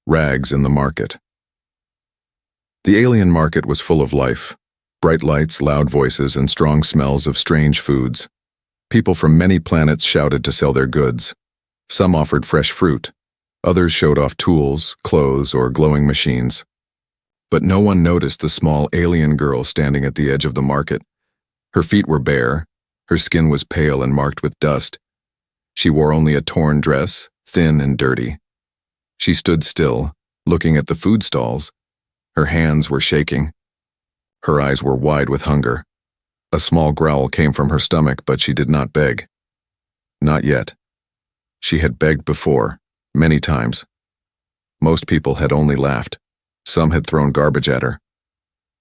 Rags in the market. The alien market was full of life. Bright lights, loud voices, and strong smells of strange foods. People from many planets shouted to sell their goods. Some offered fresh fruit. Others showed off tools, clothes, or glowing machines. But no one noticed the small alien girl standing at the edge of the market. Her feet were bare. Her skin was pale and marked with dust. She wore only a torn dress, thin and dirty. She stood still, looking at the food stalls. Her hands were shaking. Her eyes were wide with hunger. A small growl came from her stomach, but she did not beg. Not yet. She had begged before, many times. Most people had only laughed. Some had thrown garbage at her.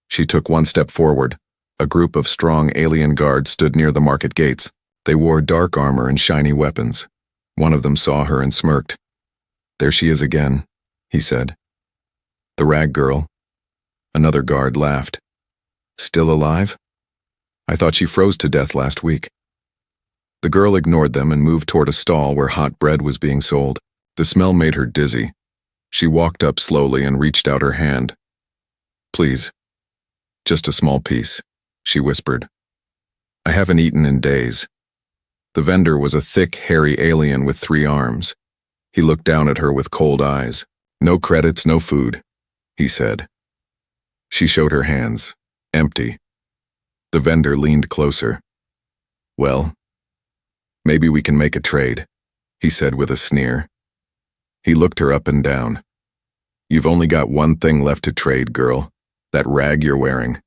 She took one step forward. A group of strong alien guards stood near the market gates. They wore dark armor and shiny weapons. One of them saw her and smirked. "There she is again," he said. "The rag girl." Another guard laughed. "Still alive? I thought she froze to death last week." The girl ignored them and moved toward a stall where hot bread was being sold. The smell made her dizzy. She walked up slowly and reached out her hand. "Please, just a small piece," she whispered. "I haven't eaten in days." The vendor was a thick, hairy alien with 3 arms. He looked down at her with cold eyes. "No credits, no food," he said. She showed her hands, empty. The vendor leaned closer. "Well, maybe we can make a trade," he said with a sneer. He looked her up and down. "You've only got one thing left to trade, girl. That rag you're wearing."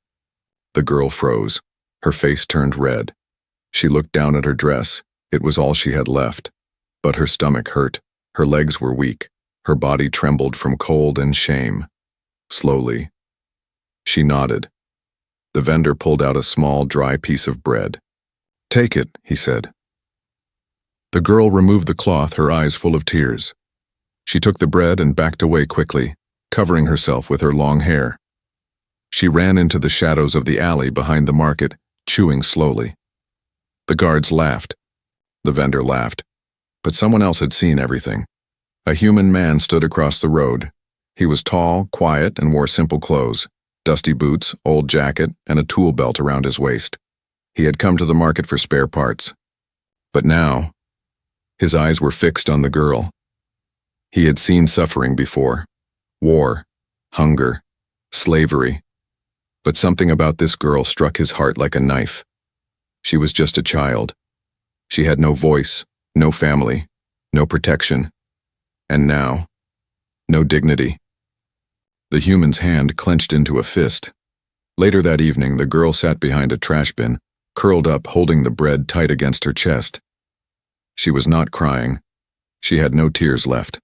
The girl froze. Her face turned red. She looked down at her dress. It was all she had left. But her stomach hurt. Her legs were weak. Her body trembled from cold and shame. Slowly, she nodded. The vendor pulled out a small, dry piece of bread. "Take it," he said. The girl removed the cloth, her eyes full of tears. She took the bread and backed away quickly, covering herself with her long hair. She ran into the shadows of the alley behind the market, chewing slowly. The guards laughed. The vendor laughed. But someone else had seen everything. A human man stood across the road. He was tall, quiet, and wore simple clothes, dusty boots, old jacket, and a tool belt around his waist. He had come to the market for spare parts. But now, his eyes were fixed on the girl. He had seen suffering before. War, hunger, slavery. But something about this girl struck his heart like a knife. She was just a child. She had no voice, no family, no protection. And now, no dignity. The human's hand clenched into a fist. Later that evening, the girl sat behind a trash bin, curled up, holding the bread tight against her chest. She was not crying. She had no tears left.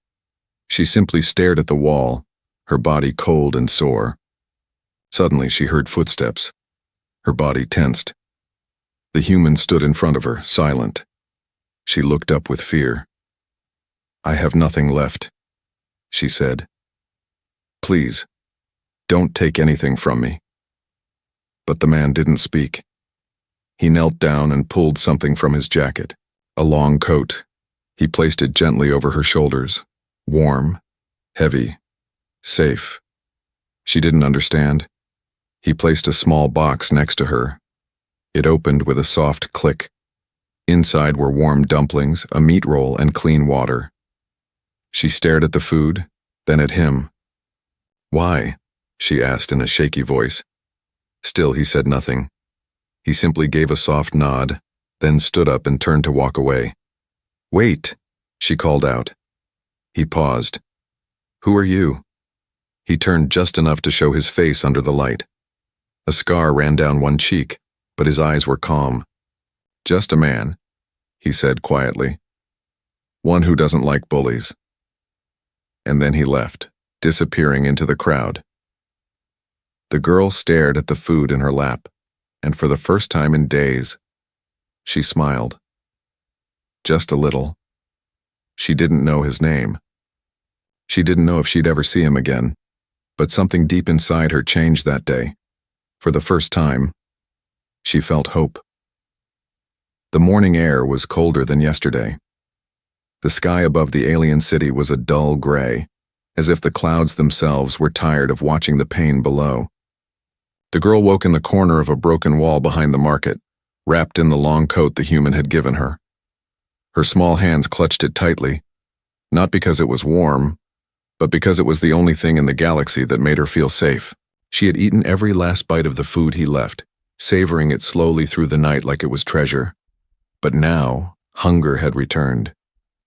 She simply stared at the wall, her body cold and sore. Suddenly, she heard footsteps. Her body tensed. The human stood in front of her, silent. She looked up with fear. "I have nothing left," she said. "Please, don't take anything from me." But the man didn't speak. He knelt down and pulled something from his jacket, a long coat. He placed it gently over her shoulders, warm, heavy, safe. She didn't understand. He placed a small box next to her. It opened with a soft click. Inside were warm dumplings, a meat roll, and clean water. She stared at the food, then at him. "Why?" she asked in a shaky voice. Still, he said nothing. He simply gave a soft nod, then stood up and turned to walk away. "Wait," she called out. He paused. "Who are you?" He turned just enough to show his face under the light. A scar ran down one cheek, but his eyes were calm. "Just a man," he said quietly. "One who doesn't like bullies." And then he left, disappearing into the crowd. The girl stared at the food in her lap, and for the first time in days, she smiled. Just a little. She didn't know his name. She didn't know if she'd ever see him again, but something deep inside her changed that day. For the first time, she felt hope. The morning air was colder than yesterday. The sky above the alien city was a dull gray, as if the clouds themselves were tired of watching the pain below. The girl woke in the corner of a broken wall behind the market, wrapped in the long coat the human had given her. Her small hands clutched it tightly, not because it was warm, but because it was the only thing in the galaxy that made her feel safe. She had eaten every last bite of the food he left, savoring it slowly through the night like it was treasure. But now, hunger had returned.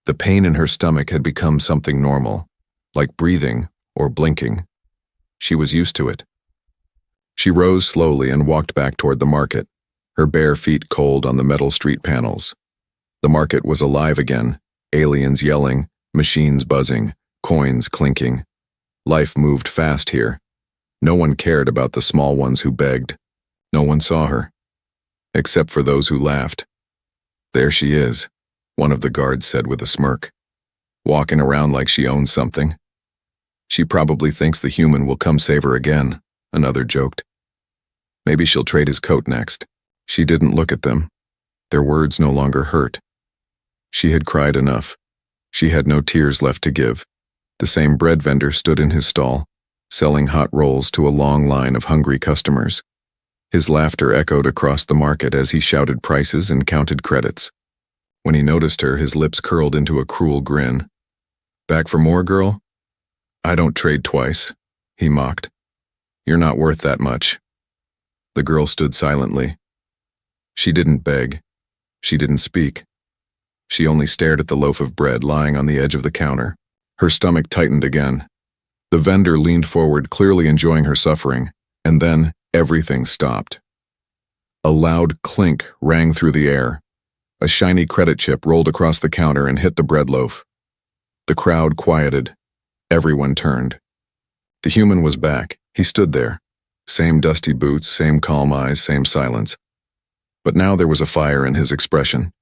The pain in her stomach had become something normal, like breathing or blinking. She was used to it. She rose slowly and walked back toward the market, her bare feet cold on the metal street panels. The market was alive again, aliens yelling, machines buzzing, coins clinking. Life moved fast here. No one cared about the small ones who begged. No one saw her, except for those who laughed. "There she is," one of the guards said with a smirk, "walking around like she owns something." "She probably thinks the human will come save her again," another joked. "Maybe she'll trade his coat next." She didn't look at them. Their words no longer hurt. She had cried enough. She had no tears left to give. The same bread vendor stood in his stall, selling hot rolls to a long line of hungry customers. His laughter echoed across the market as he shouted prices and counted credits. When he noticed her, his lips curled into a cruel grin. "Back for more, girl?" "I don't trade twice," he mocked. "You're not worth that much." The girl stood silently. She didn't beg. She didn't speak. She only stared at the loaf of bread lying on the edge of the counter. Her stomach tightened again. The vendor leaned forward, clearly enjoying her suffering, and then everything stopped. A loud clink rang through the air. A shiny credit chip rolled across the counter and hit the bread loaf. The crowd quieted. Everyone turned. The human was back. He stood there. Same dusty boots, same calm eyes, same silence. But now there was a fire in his expression.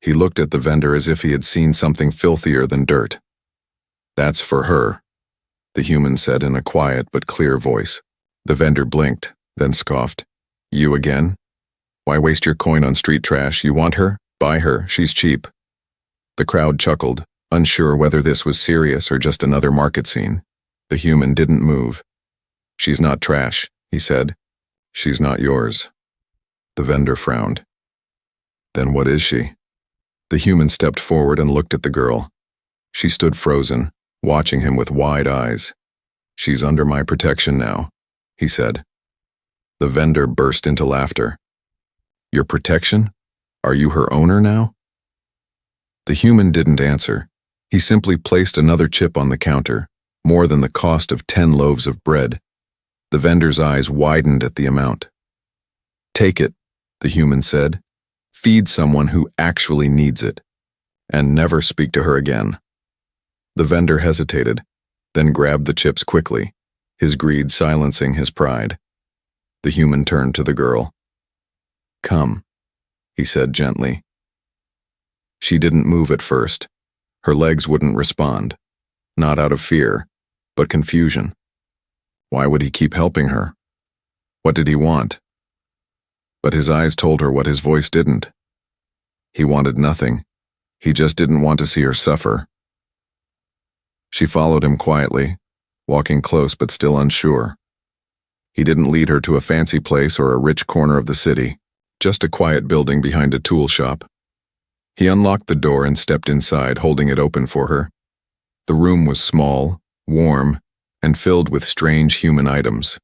He looked at the vendor as if he had seen something filthier than dirt. "That's for her," the human said in a quiet but clear voice. The vendor blinked, then scoffed. "You again? Why waste your coin on street trash? You want her? Buy her, she's cheap." The crowd chuckled, unsure whether this was serious or just another market scene. The human didn't move. "She's not trash," he said. "She's not yours." The vendor frowned. "Then what is she?" The human stepped forward and looked at the girl. She stood frozen, watching him with wide eyes. "She's under my protection now," he said. The vendor burst into laughter. "Your protection? Are you her owner now?" The human didn't answer. He simply placed another chip on the counter, more than the cost of 10 loaves of bread. The vendor's eyes widened at the amount. "Take it," the human said. "Feed someone who actually needs it, and never speak to her again." The vendor hesitated, then grabbed the chips quickly, his greed silencing his pride. The human turned to the girl. "Come," he said gently. She didn't move at first. Her legs wouldn't respond, not out of fear, but confusion. Why would he keep helping her? What did he want? But his eyes told her what his voice didn't. He wanted nothing. He just didn't want to see her suffer. She followed him quietly, walking close but still unsure. He didn't lead her to a fancy place or a rich corner of the city, just a quiet building behind a tool shop. He unlocked the door and stepped inside, holding it open for her. The room was small, warm, and filled with strange human items.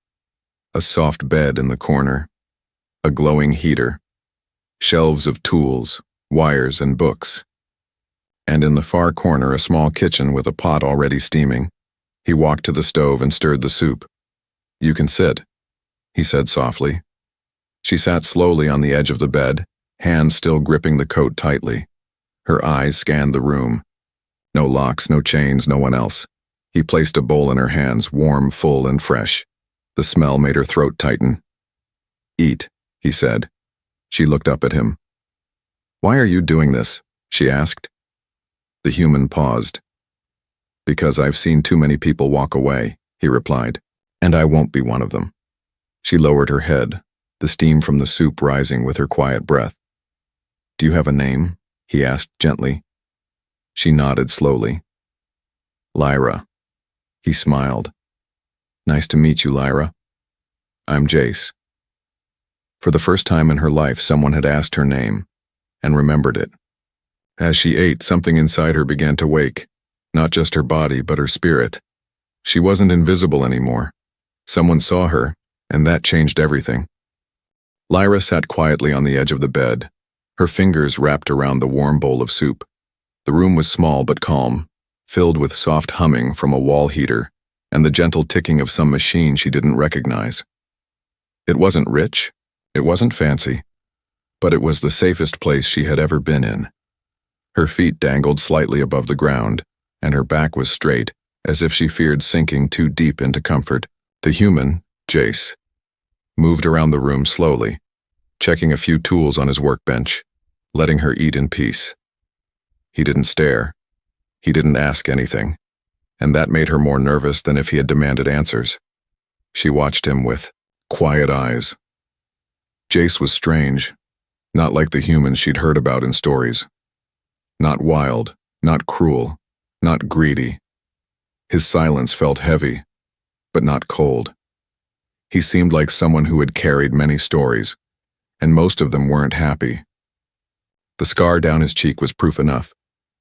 A soft bed in the corner, a glowing heater, shelves of tools, wires, and books. And in the far corner, a small kitchen with a pot already steaming. He walked to the stove and stirred the soup. "You can sit," he said softly. She sat slowly on the edge of the bed, hands still gripping the coat tightly. Her eyes scanned the room. No locks, no chains, no one else. He placed a bowl in her hands, warm, full, and fresh. The smell made her throat tighten. "Eat," he said. She looked up at him. "Why are you doing this?" she asked. The human paused. "Because I've seen too many people walk away," he replied, "and I won't be one of them." She lowered her head, the steam from the soup rising with her quiet breath. "Do you have a name?" he asked gently. She nodded slowly. "Lyra." He smiled. Nice to meet you, Lyra. I'm Jace. For the first time in her life, someone had asked her name, and remembered it. As she ate, something inside her began to wake, not just her body, but her spirit. She wasn't invisible anymore. Someone saw her, and that changed everything. Lyra sat quietly on the edge of the bed, her fingers wrapped around the warm bowl of soup. The room was small but calm, filled with soft humming from a wall heater and the gentle ticking of some machine she didn't recognize. It wasn't rich, it wasn't fancy, but it was the safest place she had ever been in. Her feet dangled slightly above the ground, and her back was straight, as if she feared sinking too deep into comfort. The human, Jace, moved around the room slowly, checking a few tools on his workbench, letting her eat in peace. He didn't stare. He didn't ask anything, and that made her more nervous than if he had demanded answers. She watched him with quiet eyes. Jace was strange, not like the humans she'd heard about in stories. Not wild, not cruel, not greedy. His silence felt heavy, but not cold. He seemed like someone who had carried many stories, and most of them weren't happy. The scar down his cheek was proof enough.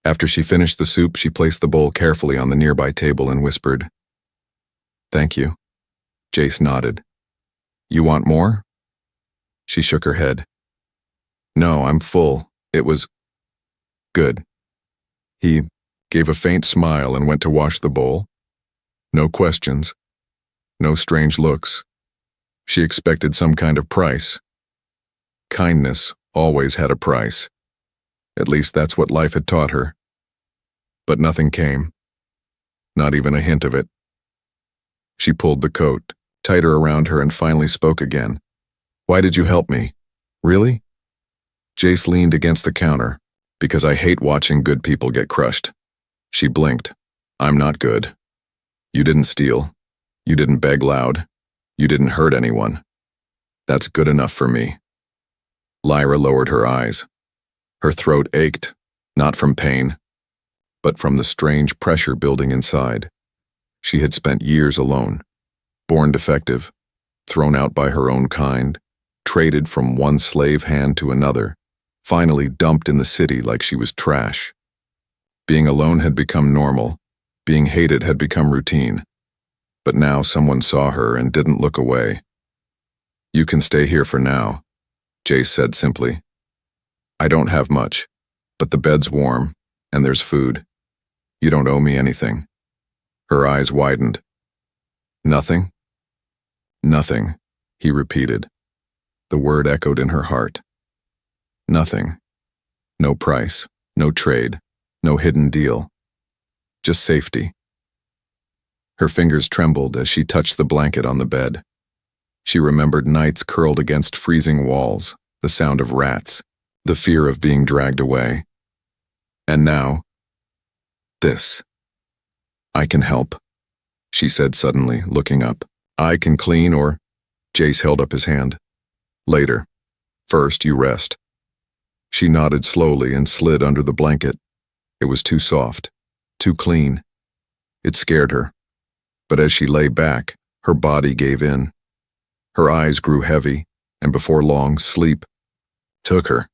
After she finished the soup, she placed the bowl carefully on the nearby table and whispered, "Thank you." Jace nodded. "You want more?" She shook her head. "No, I'm full. It was good." He gave a faint smile and went to wash the bowl. No questions. No strange looks. She expected some kind of price. Kindness always had a price. At least that's what life had taught her. But nothing came. Not even a hint of it. She pulled the coat tighter around her and finally spoke again. "Why did you help me? Really?" Jace leaned against the counter. "Because I hate watching good people get crushed." She blinked. "I'm not good. You didn't steal. You didn't beg loud. You didn't hurt anyone. That's good enough for me." Lyra lowered her eyes. Her throat ached, not from pain, but from the strange pressure building inside. She had spent years alone, born defective, thrown out by her own kind, traded from one slave hand to another, finally dumped in the city like she was trash. Being alone had become normal. Being hated had become routine. But now someone saw her and didn't look away. "You can stay here for now," Jace said simply. "I don't have much, but the bed's warm, and there's food. You don't owe me anything." Her eyes widened. "Nothing?" "Nothing," he repeated. The word echoed in her heart. Nothing. No price, no trade, no hidden deal. Just safety. Her fingers trembled as she touched the blanket on the bed. She remembered nights curled against freezing walls, the sound of rats, the fear of being dragged away. And now, this. "I can help," she said suddenly, looking up. "I can clean or—" Jace held up his hand. "Later. First, you rest." She nodded slowly and slid under the blanket. It was too soft, too clean. It scared her. But as she lay back, her body gave in. Her eyes grew heavy, and before long, sleep took her.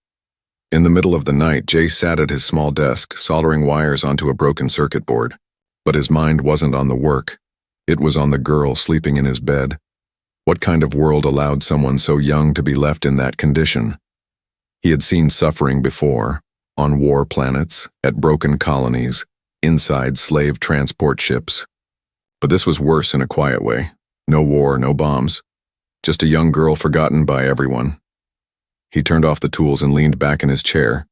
In the middle of the night, Jay sat at his small desk, soldering wires onto a broken circuit board. But his mind wasn't on the work. It was on the girl sleeping in his bed. What kind of world allowed someone so young to be left in that condition? He had seen suffering before, on war planets, at broken colonies, inside slave transport ships. But this was worse in a quiet way. No war, no bombs. Just a young girl forgotten by everyone. He turned off the tools and leaned back in his chair.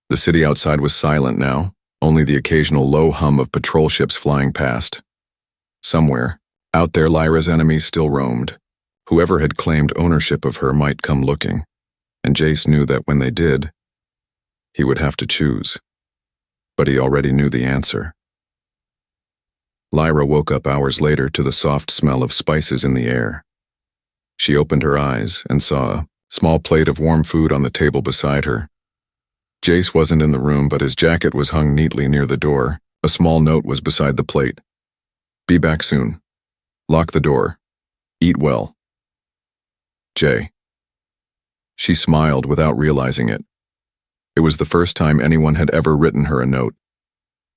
The city outside was silent now, only the occasional low hum of patrol ships flying past. Somewhere, out there, Lyra's enemies still roamed. Whoever had claimed ownership of her might come looking, and Jace knew that when they did, he would have to choose. But he already knew the answer. Lyra woke up hours later to the soft smell of spices in the air. She opened her eyes and saw a small plate of warm food on the table beside her. Jace wasn't in the room, but his jacket was hung neatly near the door. A small note was beside the plate. Be back soon. Lock the door. Eat well. J. She smiled without realizing it. It was the first time anyone had ever written her a note.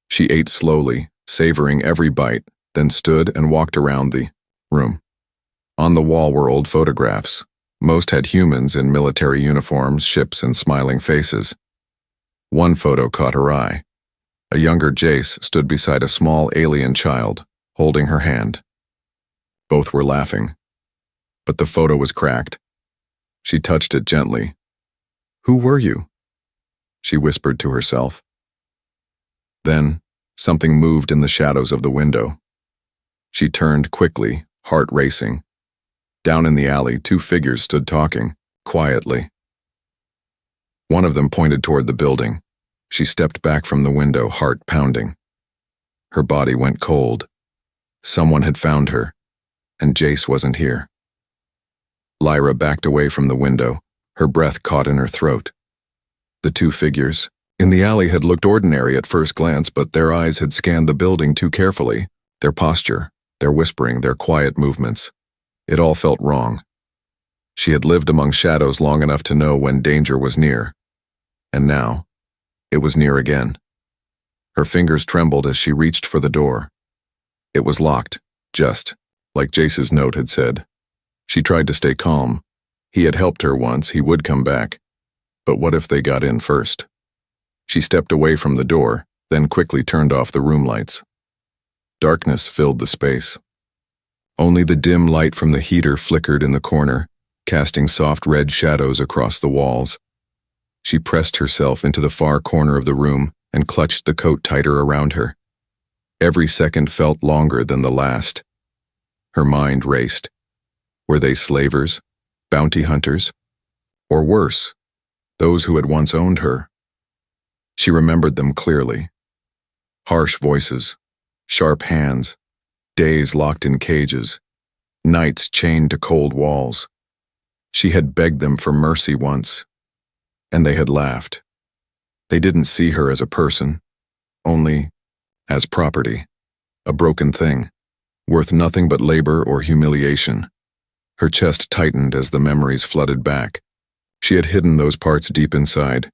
She ate slowly, savoring every bite, then stood and walked around the room. On the wall were old photographs. Most had humans in military uniforms, ships, and smiling faces. One photo caught her eye. A younger Jace stood beside a small alien child, holding her hand. Both were laughing. But the photo was cracked. She touched it gently. "Who were you?" she whispered to herself. Then, something moved in the shadows of the window. She turned quickly, heart racing. Down in the alley, two figures stood talking, quietly. One of them pointed toward the building. She stepped back from the window, heart pounding. Her body went cold. Someone had found her, and Jace wasn't here. Lyra backed away from the window, her breath caught in her throat. The two figures in the alley had looked ordinary at first glance, but their eyes had scanned the building too carefully. Their posture, their whispering, their quiet movements. It all felt wrong. She had lived among shadows long enough to know when danger was near. And now, it was near again. Her fingers trembled as she reached for the door. It was locked, just like Jace's note had said. She tried to stay calm. He had helped her once, he would come back. But what if they got in first? She stepped away from the door, then quickly turned off the room lights. Darkness filled the space. Only the dim light from the heater flickered in the corner, casting soft red shadows across the walls. She pressed herself into the far corner of the room and clutched the coat tighter around her. Every second felt longer than the last. Her mind raced. Were they slavers, bounty hunters, or worse, those who had once owned her? She remembered them clearly. Harsh voices, sharp hands, days locked in cages, nights chained to cold walls. She had begged them for mercy once, and they had laughed. They didn't see her as a person, only as property, a broken thing, worth nothing but labor or humiliation. Her chest tightened as the memories flooded back. She had hidden those parts deep inside,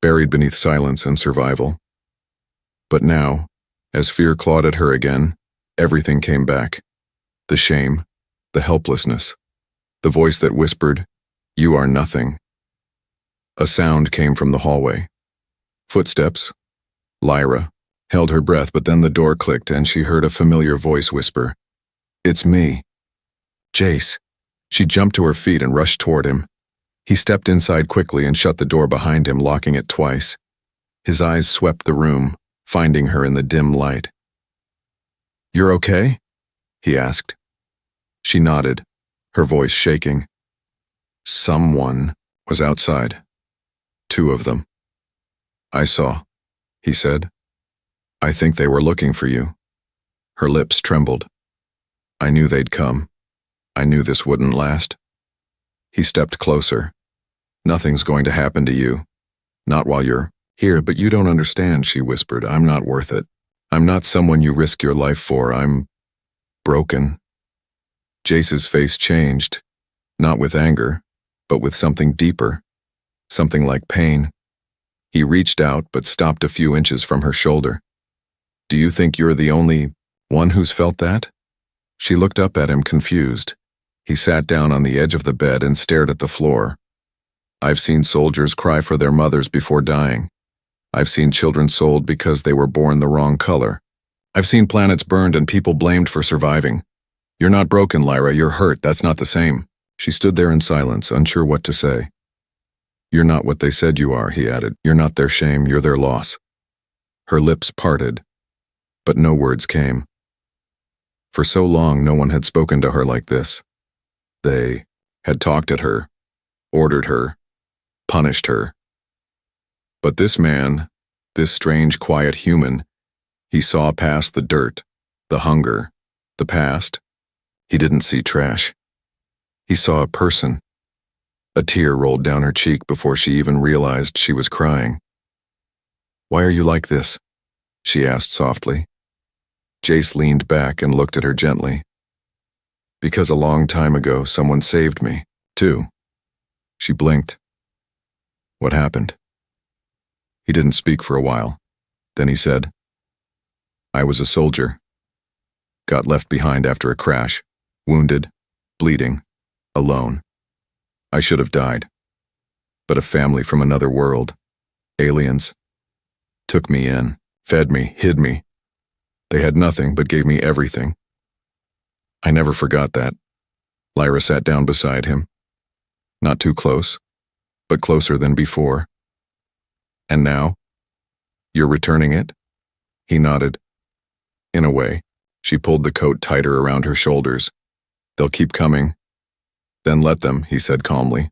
buried beneath silence and survival. But now, as fear clawed at her again, everything came back. The shame, the helplessness, the voice that whispered, "You are nothing." A sound came from the hallway. Footsteps. Lyra held her breath, but then the door clicked and she heard a familiar voice whisper, "It's me." Jace. She jumped to her feet and rushed toward him. He stepped inside quickly and shut the door behind him, locking it twice. His eyes swept the room, finding her in the dim light. "You're okay?" he asked. She nodded, her voice shaking. Someone was outside. Two of them. "I saw," he said. "I think they were looking for you." Her lips trembled. "I knew they'd come. I knew this wouldn't last." He stepped closer. "Nothing's going to happen to you. Not while you're here, but you don't understand," she whispered. "I'm not worth it. I'm not someone you risk your life for. I'm broken." Jace's face changed, not with anger, but with something deeper, something like pain. He reached out but stopped a few inches from her shoulder. "Do you think you're the only one who's felt that?" She looked up at him, confused. He sat down on the edge of the bed and stared at the floor. "I've seen soldiers cry for their mothers before dying. I've seen children sold because they were born the wrong color. I've seen planets burned and people blamed for surviving. You're not broken, Lyra, you're hurt, that's not the same." She stood there in silence, unsure what to say. "You're not what they said you are," he added. "You're not their shame, you're their loss." Her lips parted, but no words came. For so long, no one had spoken to her like this. They had talked at her, ordered her, punished her. But this man, this strange, quiet human, he saw past the dirt, the hunger, the past. He didn't see trash. He saw a person. A tear rolled down her cheek before she even realized she was crying. "Why are you like this?" she asked softly. Jace leaned back and looked at her gently. Because a long time ago, someone saved me, too. She blinked. What happened? He didn't speak for a while. Then he said, I was a soldier. Got left behind after a crash, wounded, bleeding, alone. I should have died. But a family from another world, aliens, took me in, fed me, hid me. They had nothing but gave me everything. I never forgot that. Lyra sat down beside him. Not too close, but closer than before. And now? You're returning it? He nodded. In a way. She pulled the coat tighter around her shoulders. They'll keep coming. Then let them, he said calmly.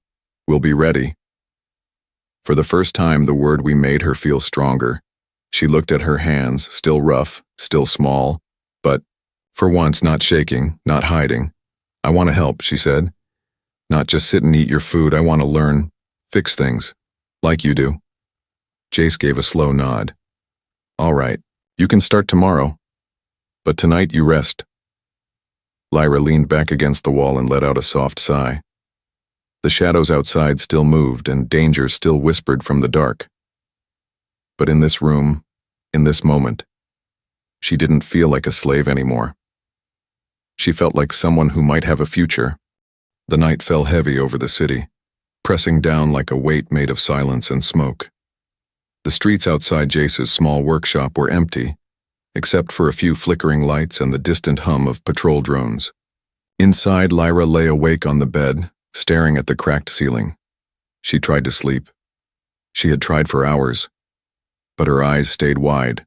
We'll be ready. For the first time, the word we made her feel stronger. She looked at her hands, still rough, still small, but, for once, not shaking, not hiding. I want to help, she said. Not just sit and eat your food, I want to learn, fix things, like you do. Jace gave a slow nod. All right, you can start tomorrow. But tonight you rest. Lyra leaned back against the wall and let out a soft sigh. The shadows outside still moved and danger still whispered from the dark. But in this room, in this moment, she didn't feel like a slave anymore. She felt like someone who might have a future. The night fell heavy over the city, pressing down like a weight made of silence and smoke. The streets outside Jace's small workshop were empty, except for a few flickering lights and the distant hum of patrol drones. Inside, Lyra lay awake on the bed, staring at the cracked ceiling. She tried to sleep. She had tried for hours, but her eyes stayed wide,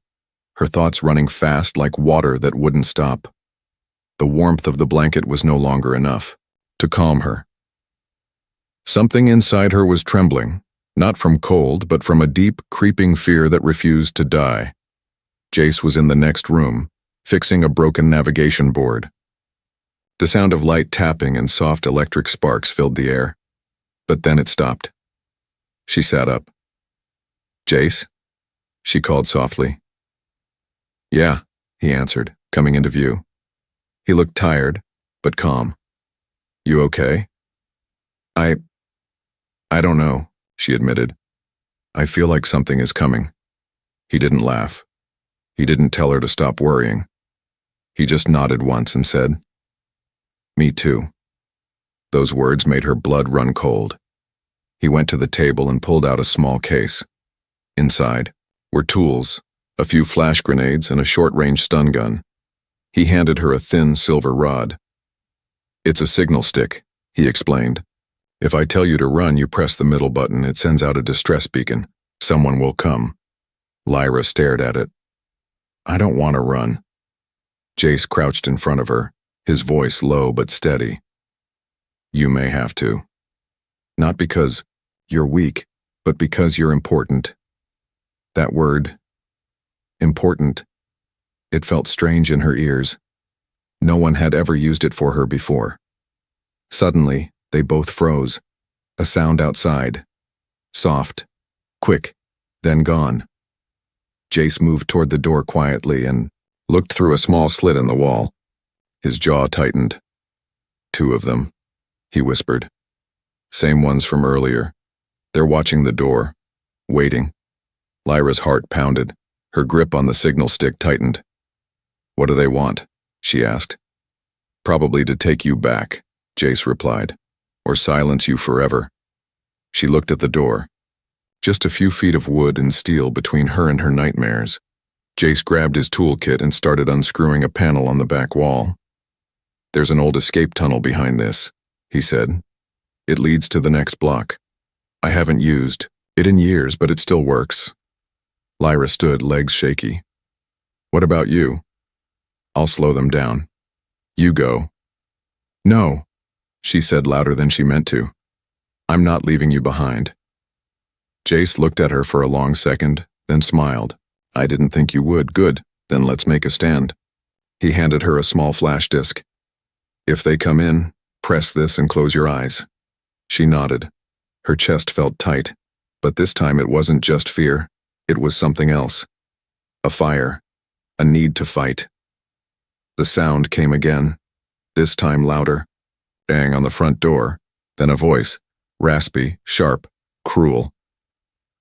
her thoughts running fast like water that wouldn't stop. The warmth of the blanket was no longer enough to calm her. Something inside her was trembling, not from cold, but from a deep, creeping fear that refused to die. Jace was in the next room, fixing a broken navigation board. The sound of light tapping and soft electric sparks filled the air, but then it stopped. She sat up. Jace? She called softly. Yeah, he answered, coming into view. He looked tired, but calm. You okay? I don't know, she admitted. I feel like something is coming. He didn't laugh. He didn't tell her to stop worrying. He just nodded once and said, Me too. Those words made her blood run cold. He went to the table and pulled out a small case. Inside were tools, a few flash grenades and a short-range stun gun. He handed her a thin silver rod. It's a signal stick, he explained. If I tell you to run, you press the middle button. It sends out a distress beacon. Someone will come. Lyra stared at it. I don't want to run. Jace crouched in front of her, his voice low but steady. You may have to. Not because you're weak, but because you're important. That word, important, it felt strange in her ears. No one had ever used it for her before. Suddenly, they both froze. A sound outside. Soft, quick, then gone. Jace moved toward the door quietly and looked through a small slit in the wall. His jaw tightened. Two of them, he whispered. Same ones from earlier. They're watching the door, waiting. Lyra's heart pounded. Her grip on the signal stick tightened. What do they want? She asked. Probably to take you back, Jace replied, or silence you forever. She looked at the door. Just a few feet of wood and steel between her and her nightmares. Jace grabbed his toolkit and started unscrewing a panel on the back wall. There's an old escape tunnel behind this, he said. It leads to the next block. I haven't used it in years, but it still works. Lyra stood, legs shaky. What about you? I'll slow them down. You go. No, she said louder than she meant to. I'm not leaving you behind. Jace looked at her for a long second, then smiled. I didn't think you would. Good, then let's make a stand. He handed her a small flash disk. If they come in, press this and close your eyes. She nodded. Her chest felt tight, but this time it wasn't just fear. It was something else. A fire. A need to fight. The sound came again, this time louder. Bang on the front door, then a voice, raspy, sharp, cruel.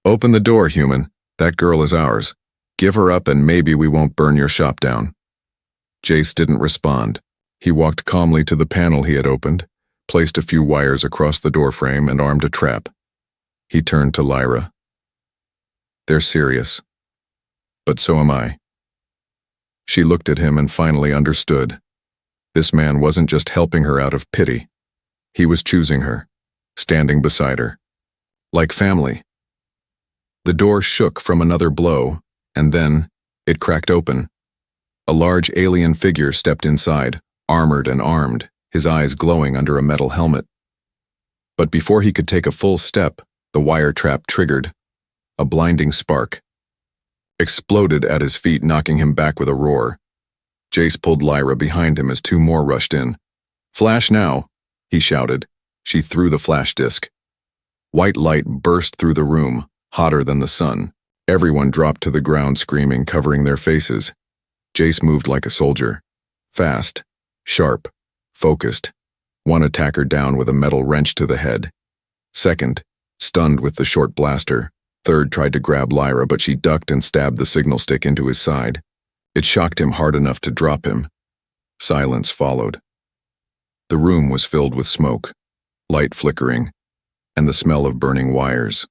"Open the door, human. That girl is ours. Give her up and maybe we won't burn your shop down." Jace didn't respond. He walked calmly to the panel he had opened, placed a few wires across the doorframe and armed a trap. He turned to Lyra. "They're serious. But so am I." She looked at him and finally understood. This man wasn't just helping her out of pity. He was choosing her, standing beside her. Like family. The door shook from another blow, and then it cracked open. A large alien figure stepped inside, armored and armed, his eyes glowing under a metal helmet. But before he could take a full step, the wire trap triggered. A blinding spark exploded at his feet, knocking him back with a roar. Jace pulled Lyra behind him as two more rushed in. "Flash now," he shouted. She threw the flash disk. White light burst through the room, hotter than the sun. Everyone dropped to the ground screaming, covering their faces. Jace moved like a soldier. Fast, sharp, focused. One attacker down with a metal wrench to the head. Second, stunned with the short blaster. Third tried to grab Lyra, but she ducked and stabbed the signal stick into his side. It shocked him hard enough to drop him. Silence followed. The room was filled with smoke, light flickering, and the smell of burning wires.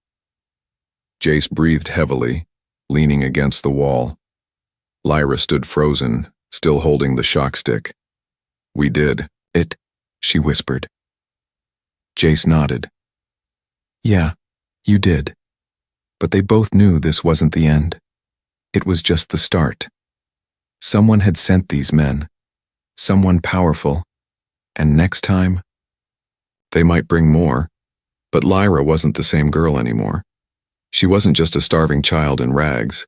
Jace breathed heavily, leaning against the wall. Lyra stood frozen, still holding the shock stick. "We did it," she whispered. Jace nodded. "Yeah, you did." But they both knew this wasn't the end. It was just the start. Someone had sent these men. Someone powerful. And next time, they might bring more. But Lyra wasn't the same girl anymore. She wasn't just a starving child in rags.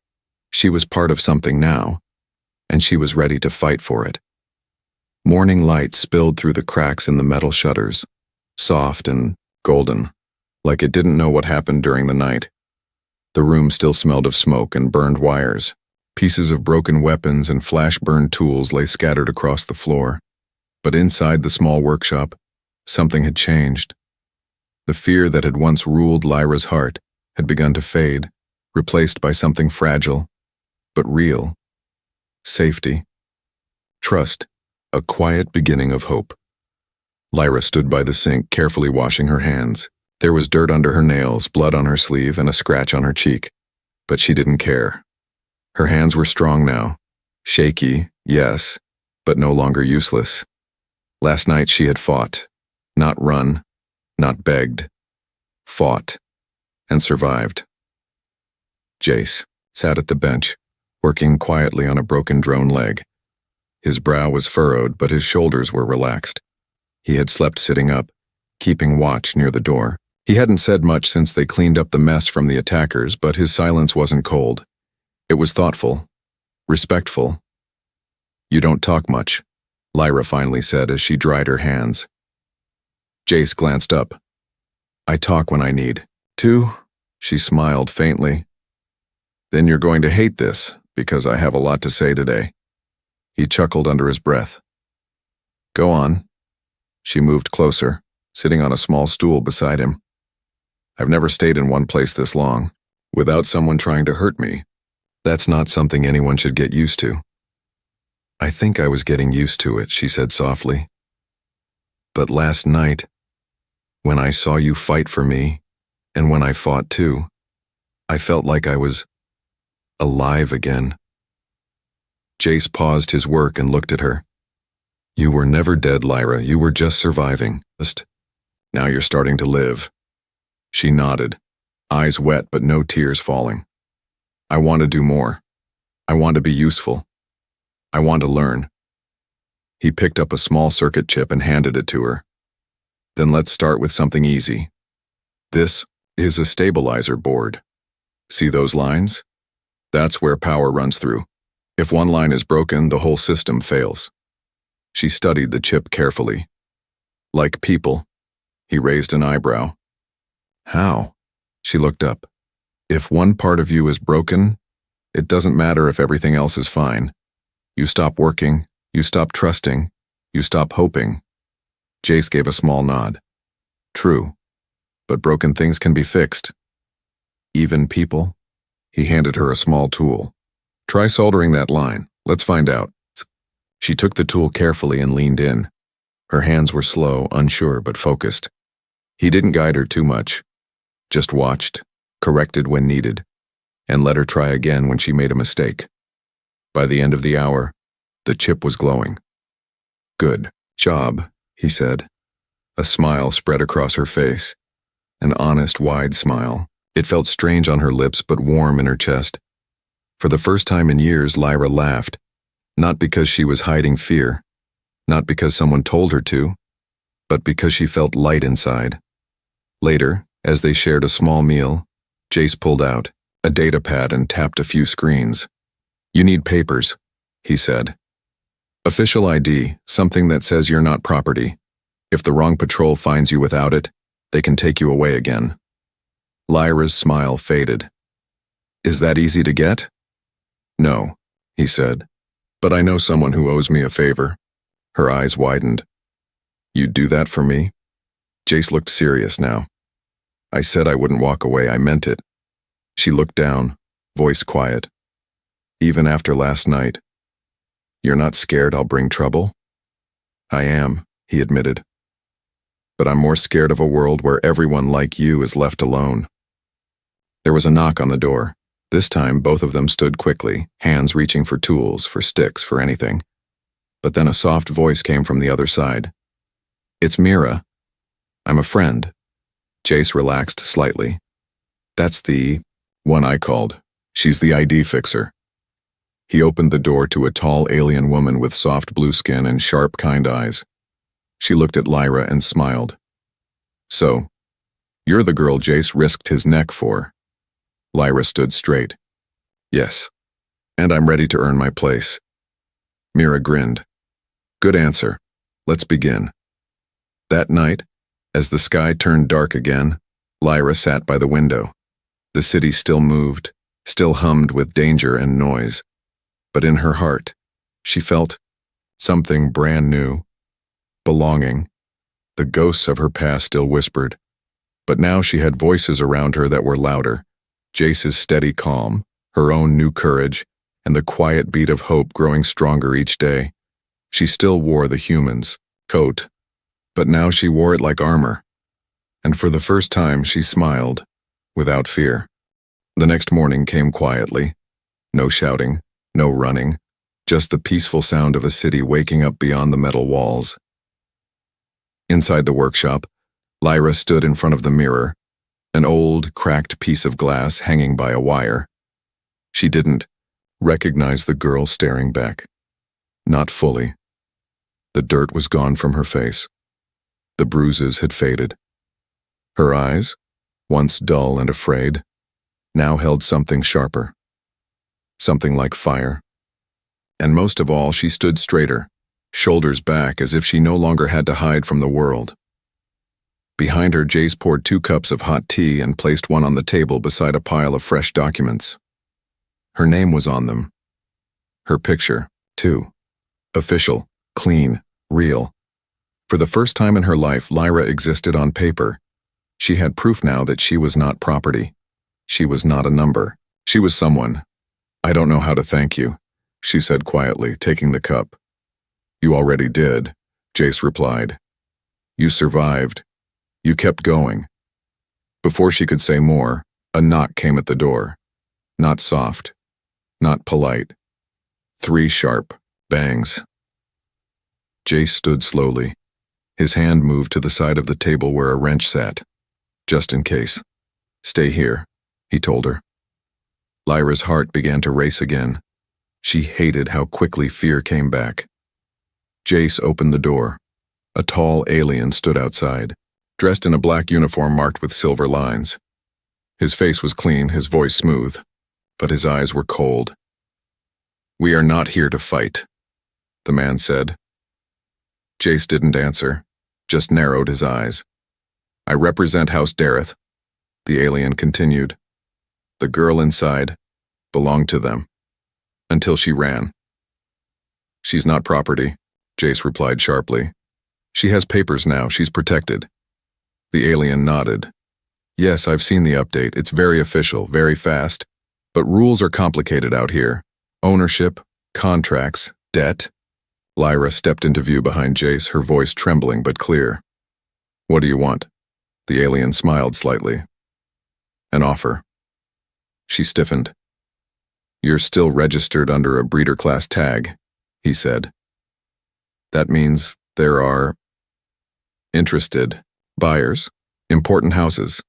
She was part of something now, and she was ready to fight for it. Morning light spilled through the cracks in the metal shutters, soft and golden, like it didn't know what happened during the night. The room still smelled of smoke and burned wires. Pieces of broken weapons and flash-burned tools lay scattered across the floor. But inside the small workshop, something had changed. The fear that had once ruled Lyra's heart had begun to fade, replaced by something fragile, but real. Safety. Trust. A quiet beginning of hope. Lyra stood by the sink, carefully washing her hands. There was dirt under her nails, blood on her sleeve, and a scratch on her cheek. But she didn't care. Her hands were strong now. Shaky, yes, but no longer useless. Last night she had fought. Not run, not begged. Fought. And survived. Jace sat at the bench, working quietly on a broken drone leg. His brow was furrowed, but his shoulders were relaxed. He had slept sitting up, keeping watch near the door. He hadn't said much since they cleaned up the mess from the attackers, but his silence wasn't cold. It was thoughtful, respectful. "You don't talk much," Lyra finally said as she dried her hands. Jace glanced up. "I talk when I need to," she smiled faintly. "Then you're going to hate this, because I have a lot to say today." He chuckled under his breath. "Go on." She moved closer, sitting on a small stool beside him. "I've never stayed in one place this long, without someone trying to hurt me. That's not something anyone should get used to." "I think I was getting used to it," she said softly. "But last night, when I saw you fight for me, and when I fought too, I felt like I was alive again." Jace paused his work and looked at her. "You were never dead, Lyra. You were just surviving. Now you're starting to live." She nodded, eyes wet but no tears falling. "I want to do more. I want to be useful. I want to learn." He picked up a small circuit chip and handed it to her. "Then let's start with something easy. This is a stabilizer board. See those lines? That's where power runs through. If one line is broken, the whole system fails." She studied the chip carefully. "Like people." He raised an eyebrow. "How?" She looked up. "If one part of you is broken, it doesn't matter if everything else is fine. You stop working, You stop trusting. You stop hoping. Jace gave a small nod. True. But broken things can be fixed. Even people? He handed her a small tool. Try soldering that line. Let's find out. She took the tool carefully and leaned in. Her hands were slow, unsure, but focused. He didn't guide her too much. Just watched, corrected when needed, and let her try again when she made a mistake. By the end of the hour, the chip was glowing. Good job, he said. A smile spread across her face. An honest, wide smile. It felt strange on her lips but warm in her chest. For the first time in years, Lyra laughed. Not because she was hiding fear. Not because someone told her to. But because she felt light inside. Later, as they shared a small meal, Jace pulled out a data pad and tapped a few screens. You need papers, he said. Official ID, something that says you're not property. If the wrong patrol finds you without it, they can take you away again. Lyra's smile faded. Is that easy to get? No, he said. But I know someone who owes me a favor. Her eyes widened. You'd do that for me? Jace looked serious now. I said I wouldn't walk away, I meant it. She looked down, voice quiet. Even after last night. You're not scared I'll bring trouble? I am, he admitted. But I'm more scared of a world where everyone like you is left alone. There was a knock on the door. This time, both of them stood quickly, hands reaching for tools, for sticks, for anything. But then a soft voice came from the other side. It's Mira. I'm a friend. Jace relaxed slightly. That's the one I called. She's the ID fixer. He opened the door to a tall alien woman with soft blue skin and sharp, kind eyes. She looked at Lyra and smiled. So, you're the girl Jace risked his neck for. Lyra stood straight. Yes, and I'm ready to earn my place. Mira grinned. Good answer. Let's begin. That night, as the sky turned dark again, Lyra sat by the window. The city still moved, still hummed with danger and noise. But in her heart, she felt something brand new. Belonging. The ghosts of her past still whispered. But now she had voices around her that were louder. Jace's steady calm, her own new courage, and the quiet beat of hope growing stronger each day. She still wore the human's coat, but now she wore it like armor. And for the first time she smiled, without fear. The next morning came quietly. No shouting, no running, just the peaceful sound of a city waking up beyond the metal walls. Inside the workshop, Lyra stood in front of the mirror, an old, cracked piece of glass hanging by a wire. She didn't recognize the girl staring back. Not fully. The dirt was gone from her face. The bruises had faded. Her eyes, once dull and afraid, now held something sharper. Something like fire. And most of all, she stood straighter, shoulders back as if she no longer had to hide from the world. Behind her, Jace poured 2 cups of hot tea and placed one on the table beside a pile of fresh documents. Her name was on them. Her picture, too. Official, clean, real. For the first time in her life, Lyra existed on paper. She had proof now that she was not property. She was not a number. She was someone. I don't know how to thank you, she said quietly, taking the cup. You already did, Jace replied. You survived. You kept going. Before she could say more, a knock came at the door. Not soft. Not polite. 3 sharp bangs. Jace stood slowly. His hand moved to the side of the table where a wrench sat. Just in case. Stay here, he told her. Lyra's heart began to race again. She hated how quickly fear came back. Jace opened the door. A tall alien stood outside, dressed in a black uniform marked with silver lines. His face was clean, his voice smooth, but his eyes were cold. We are not here to fight, the man said. Jace didn't answer, just narrowed his eyes. I represent House Dareth, the alien continued. The girl inside belonged to them. Until she ran. She's not property, Jace replied sharply. She has papers now, she's protected. The alien nodded. Yes, I've seen the update. It's very official, very fast. But rules are complicated out here. Ownership, contracts, debt. Lyra stepped into view behind Jace, her voice trembling but clear. What do you want? The alien smiled slightly. An offer. She stiffened. You're still registered under a breeder class tag, he said. That means there are interested buyers, important houses.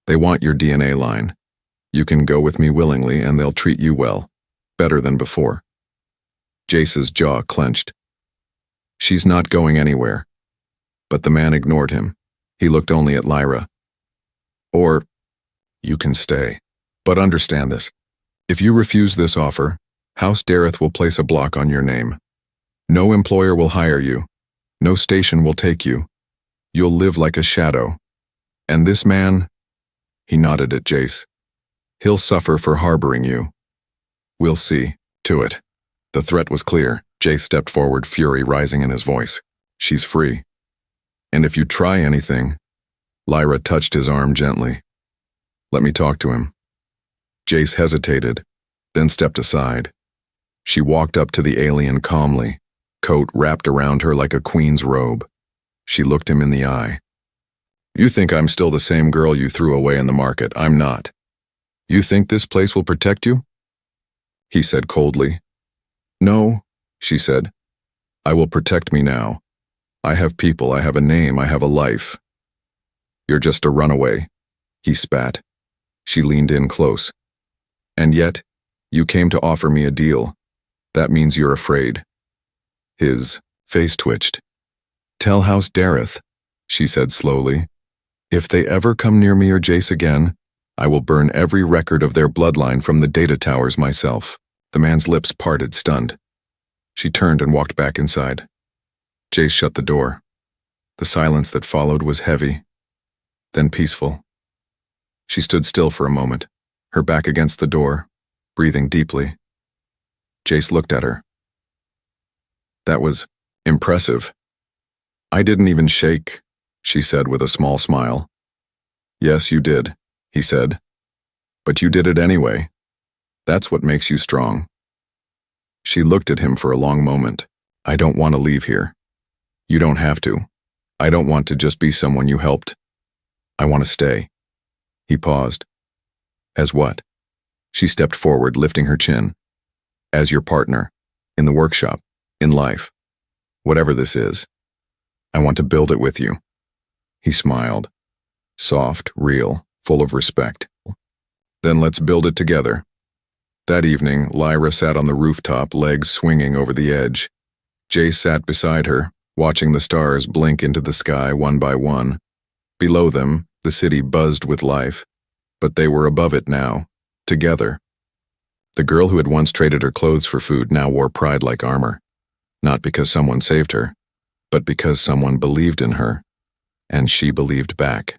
They want your DNA line. You can go with me willingly and they'll treat you well, better than before. Jace's jaw clenched. She's not going anywhere. But the man ignored him. He looked only at Lyra. Or, you can stay. But understand this. If you refuse this offer, House Dareth will place a block on your name. No employer will hire you. No station will take you. You'll live like a shadow. And this man, he nodded at Jace, he'll suffer for harboring you. We'll see to it. The threat was clear. Jace stepped forward, fury rising in his voice. She's free. And if you try anything, Lyra touched his arm gently. Let me talk to him. Jace hesitated, then stepped aside. She walked up to the alien calmly, coat wrapped around her like a queen's robe. She looked him in the eye. You think I'm still the same girl you threw away in the market. I'm not. You think this place will protect you? He said coldly. No, she said. I will protect me now. I have people, I have a name, I have a life. You're just a runaway, he spat. She leaned in close. And yet, you came to offer me a deal. That means you're afraid. His face twitched. Tell House Dareth, she said slowly. If they ever come near me or Jace again, I will burn every record of their bloodline from the data towers myself. The man's lips parted, stunned. She turned and walked back inside. Jace shut the door. The silence that followed was heavy, then peaceful. She stood still for a moment, her back against the door, breathing deeply. Jace looked at her. That was impressive. I didn't even shake, she said with a small smile. Yes, you did, he said. But you did it anyway. That's what makes you strong. She looked at him for a long moment. I don't want to leave here. You don't have to. I don't want to just be someone you helped. I want to stay. He paused. As what? She stepped forward, lifting her chin. As your partner. In the workshop. In life. Whatever this is. I want to build it with you. He smiled. Soft, real, full of respect. Then let's build it together. That evening, Lyra sat on the rooftop, legs swinging over the edge. Jace sat beside her, watching the stars blink into the sky one by one. Below them, the city buzzed with life, but they were above it now, together. The girl who had once traded her clothes for food now wore pride like armor, not because someone saved her, but because someone believed in her, and she believed back.